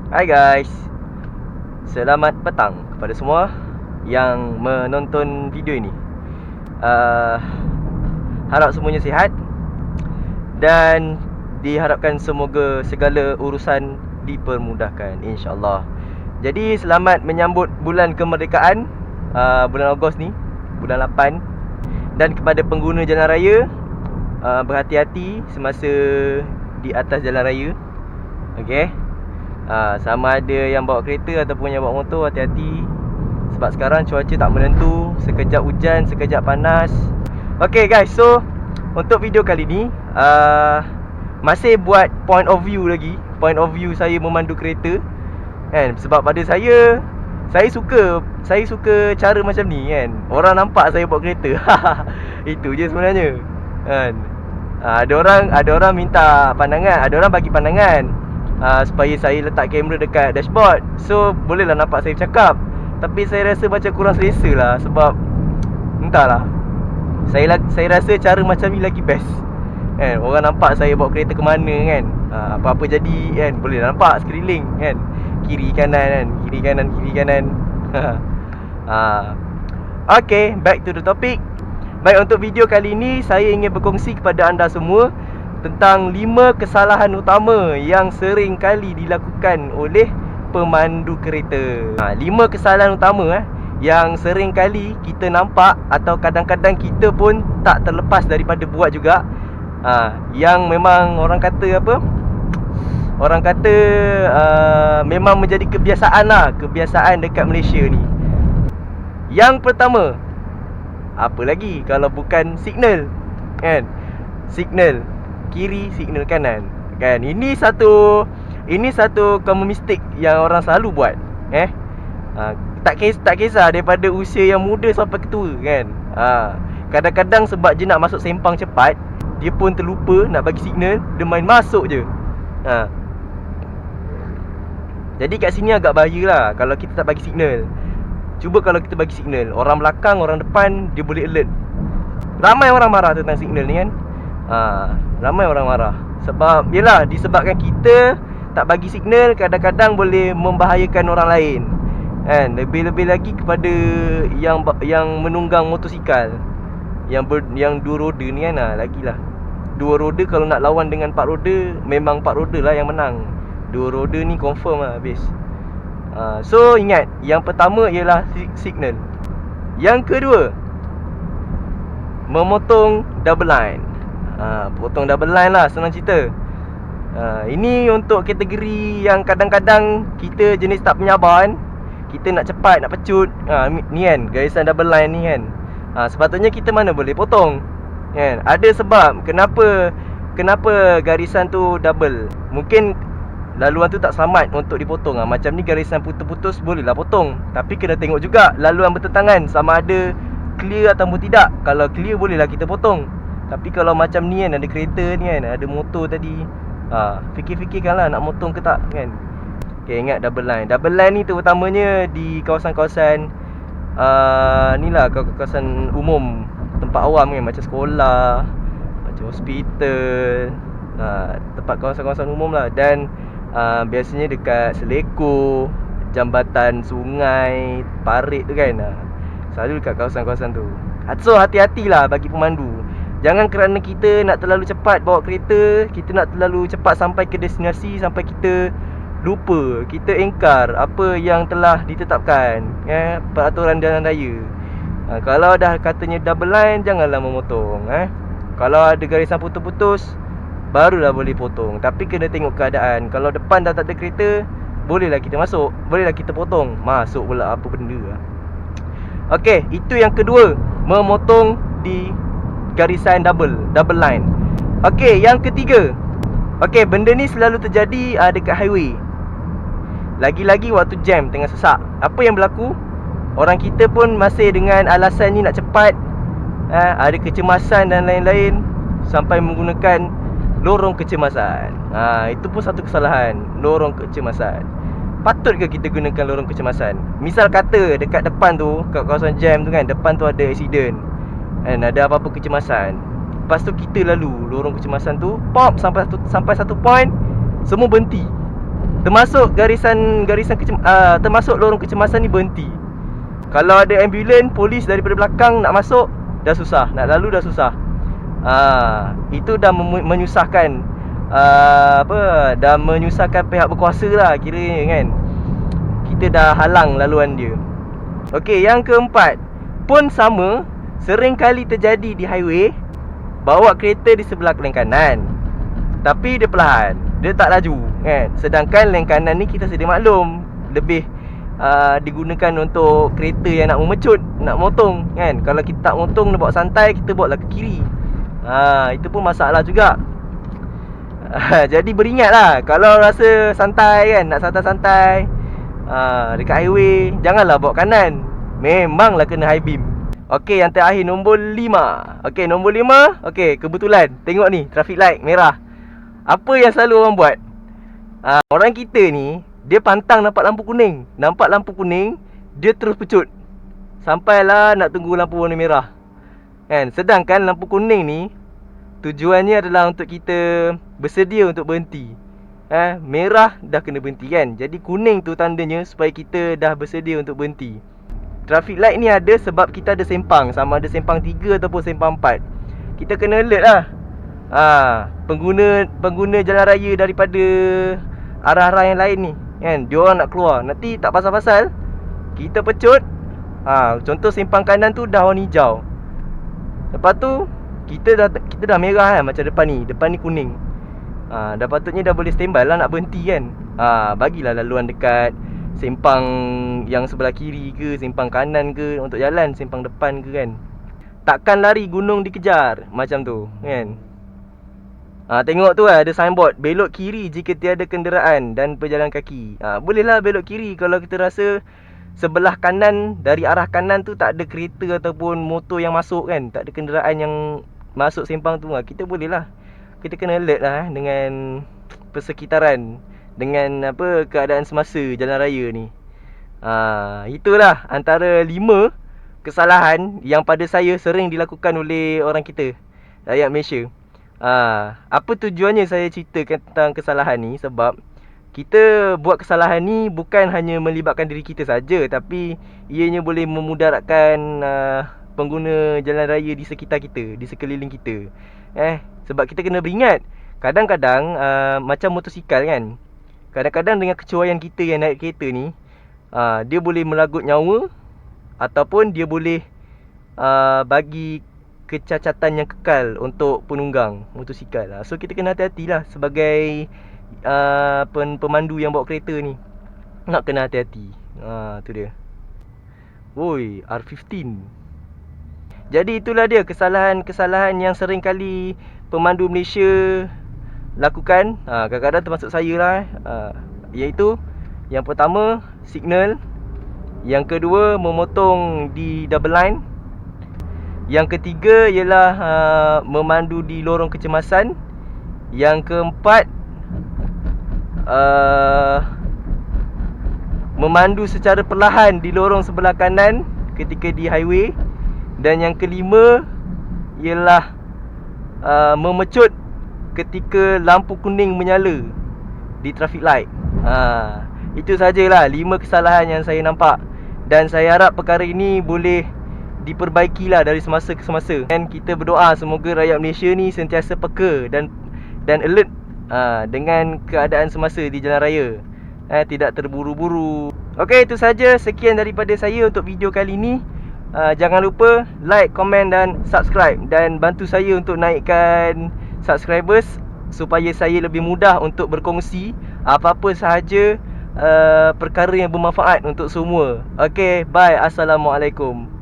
Hai guys, selamat petang kepada semua yang menonton video ini. uh, Harap semuanya sihat dan diharapkan semoga segala urusan dipermudahkan, insyaAllah. Jadi selamat menyambut bulan kemerdekaan, bulan Ogos ni, bulan 8. Dan kepada pengguna jalan raya, berhati-hati semasa di atas jalan raya. Okay, sama ada yang bawa kereta ataupun yang bawa motor, hati-hati. Sebab sekarang cuaca tak menentu, sekejap hujan, sekejap panas. Okay guys, so untuk video kali ni masih buat point of view lagi. Point of view saya memandu kereta kan. Sebab pada saya suka cara macam ni kan. Orang nampak saya bawa kereta. Itu je sebenarnya kan. Ada orang minta pandangan, ada orang bagi pandangan supaya saya letak kamera dekat dashboard, so bolehlah nampak saya bercakap. Tapi saya rasa macam kurang selesa lah. Sebab entahlah, saya rasa cara macam ni lagi best kan. Orang nampak saya bawa kereta ke mana kan. Apa-apa jadi kan, boleh nampak sekeliling kan. Kiri kanan kan, kiri kanan. Okay, back to the topic. Baik, untuk video kali ini saya ingin berkongsi kepada anda semua tentang 5 kesalahan utama yang sering kali dilakukan oleh pemandu kereta. 5 kesalahan utama yang sering kali kita nampak atau kadang-kadang kita pun tak terlepas daripada buat juga. Yang memang orang kata apa? Orang kata memang menjadi kebiasaan lah, kebiasaan dekat Malaysia ni. Yang pertama, apa lagi kalau bukan signal kan? Signal kiri, signal kanan kan. Ini satu common mistake yang orang selalu buat. Tak kisah daripada usia yang muda sampai ketua kan. Kadang-kadang sebab dia nak masuk sempang cepat, dia pun terlupa nak bagi signal, dia main masuk je. Jadi kat sini agak bahaya lah kalau kita tak bagi signal. Cuba kalau kita bagi signal, orang belakang, orang depan, dia boleh alert. Ramai orang marah tentang signal ni kan. Ramai orang marah sebab, yelah, disebabkan kita tak bagi signal, kadang-kadang boleh membahayakan orang lain kan. Lebih-lebih lagi kepada yang menunggang motosikal, yang dua roda ni kan. Lagilah, dua roda kalau nak lawan dengan 4 roda, memang 4 roda lah yang menang. Dua roda ni confirm lah habis. So ingat, yang pertama ialah signal. Yang kedua, memotong double line. Potong double line lah, senang cerita. Ini untuk kategori yang kadang-kadang kita jenis tak penyabar kan. Kita nak cepat, nak pecut. Ni kan, garisan double line ni kan. Sepatutnya kita mana boleh potong kan. Ada sebab kenapa garisan tu double. Mungkin laluan tu tak selamat untuk dipotong. Macam ni garisan putus-putus bolehlah potong. Tapi kena tengok juga laluan bertentangan sama ada clear ataupun tidak. Kalau clear bolehlah kita potong. Tapi kalau macam ni kan, ada kereta ni kan, ada motor tadi, fikir-fikirkanlah nak motong ke tak kan. Okay, ingat double line. Double line ni terutamanya di kawasan-kawasan ni lah, kawasan umum, tempat awam kan, macam sekolah, macam hospital, tempat kawasan-kawasan umum lah. Dan biasanya dekat seleko, jambatan sungai, parit tu kan. Selalu dekat kawasan-kawasan tu. So hati-hatilah bagi pemandu. Jangan kerana kita nak terlalu cepat bawa kereta, kita nak terlalu cepat sampai ke destinasi, sampai kita lupa, kita engkar apa yang telah ditetapkan peraturan jalan raya. Kalau dah katanya double line, janganlah memotong. Kalau ada garisan putus-putus, barulah boleh potong. Tapi kena tengok keadaan. Kalau depan dah tak ada kereta, bolehlah kita masuk, bolehlah kita potong. Masuk pula apa benda lah. Okay, itu yang kedua, memotong di garisan double line. Okay, yang ketiga. Okay, benda ni selalu terjadi dekat highway. Lagi-lagi waktu jam tengah sesak. Apa yang berlaku? Orang kita pun masih dengan alasan ni nak cepat, ada kecemasan dan lain-lain, sampai menggunakan lorong kecemasan. Itu pun satu kesalahan, lorong kecemasan. Patut ke kita gunakan lorong kecemasan? Misal kata dekat depan tu, kat kawasan jam tu kan, depan tu ada accident dan ada apa-apa kecemasan. Lepas tu kita lalu lorong kecemasan tu, pop sampai satu point, semua berhenti. termasuk termasuk lorong kecemasan ni berhenti. Kalau ada ambulans, polis daripada belakang nak masuk, dah susah. Nak lalu dah susah. Itu dah menyusahkan dah menyusahkan pihak berkuasa lah kiranya kan. Kita dah halang laluan dia. Okey, yang keempat pun sama, sering kali terjadi di highway. Bawa kereta di sebelah lane kanan, tapi dia perlahan, dia tak laju kan. Sedangkan lane kanan ni kita sedia maklum lebih digunakan untuk kereta yang nak memecut, nak motong kan. Kalau kita tak motong, nak bawa santai, kita bawa lah ke kiri. Itu pun masalah juga. Jadi beringatlah, kalau rasa santai kan, nak santai-santai dekat highway, janganlah bawa kanan. Memanglah kena high beam. Okey, yang terakhir nombor 5. Okey, nombor 5. Okey, kebetulan tengok ni, traffic light merah. Apa yang selalu orang buat? Orang kita ni, dia pantang nampak lampu kuning. Nampak lampu kuning, dia terus pecut sampailah nak tunggu lampu warna merah kan. Sedangkan lampu kuning ni tujuannya adalah untuk kita bersedia untuk berhenti. Merah dah kena berhenti kan. Jadi kuning tu tandanya supaya kita dah bersedia untuk berhenti. Traffic light ni ada sebab kita ada sempang, sama ada sempang 3 ataupun sempang 4. Kita kena alert lah. Pengguna jalan raya daripada arah-arah yang lain ni kan, diorang nak keluar, nanti tak pasal-pasal kita pecut. Contoh sempang kanan tu dah warna hijau, lepas tu kita dah merah kan, macam depan ni kuning. Dah patutnya dah boleh standby lah nak berhenti kan. Bagilah laluan dekat sempang yang sebelah kiri ke, sempang kanan ke, untuk jalan sempang depan ke kan. Takkan lari gunung dikejar, macam tu kan. Tengok tu ada signboard, belok kiri jika tiada kenderaan dan pejalan kaki. Bolehlah belok kiri kalau kita rasa sebelah kanan, dari arah kanan tu tak ada kereta ataupun motor yang masuk kan, tak ada kenderaan yang masuk sempang tu. Kita bolehlah, kita kena alert lah dengan persekitaran, dengan keadaan semasa jalan raya ni. Itulah antara 5 kesalahan yang pada saya sering dilakukan oleh orang kita, rakyat Malaysia. Apa tujuannya saya ceritakan tentang kesalahan ni? Sebab kita buat kesalahan ni bukan hanya melibatkan diri kita saja, tapi ianya boleh memudaratkan pengguna jalan raya di sekitar kita, di sekeliling kita. Sebab kita kena beringat, kadang-kadang macam motosikal kan, kadang-kadang dengan kecuaian kita yang naik kereta ni, dia boleh meragut nyawa ataupun dia boleh bagi kecacatan yang kekal untuk penunggang motosikal. So kita kena hati-hatilah sebagai pemandu yang bawa kereta ni. Nak kena hati-hati. Tu dia. Woi, R15. Jadi itulah dia kesalahan-kesalahan yang sering kali pemandu Malaysia lakukan. Kadang-kadang termasuk saya lah. Iaitu yang pertama, signal. Yang kedua, memotong di double line. Yang ketiga ialah memandu di lorong kecemasan. Yang keempat, memandu secara perlahan di lorong sebelah kanan ketika di highway. Dan yang kelima ialah memecut ketika lampu kuning menyala di traffic light. Itu sajalah 5 kesalahan yang saya nampak. Dan saya harap perkara ini boleh diperbaikilah dari semasa ke semasa. Dan kita berdoa semoga rakyat Malaysia ni sentiasa peka dan alert dengan keadaan semasa di jalan raya. Tidak terburu-buru. Okey, itu saja. Sekian daripada saya untuk video kali ini. Jangan lupa like, komen dan subscribe. Dan bantu saya untuk naikkan subscribers supaya saya lebih mudah untuk berkongsi apa-apa sahaja perkara yang bermanfaat untuk semua. Okey, bye. Assalamualaikum.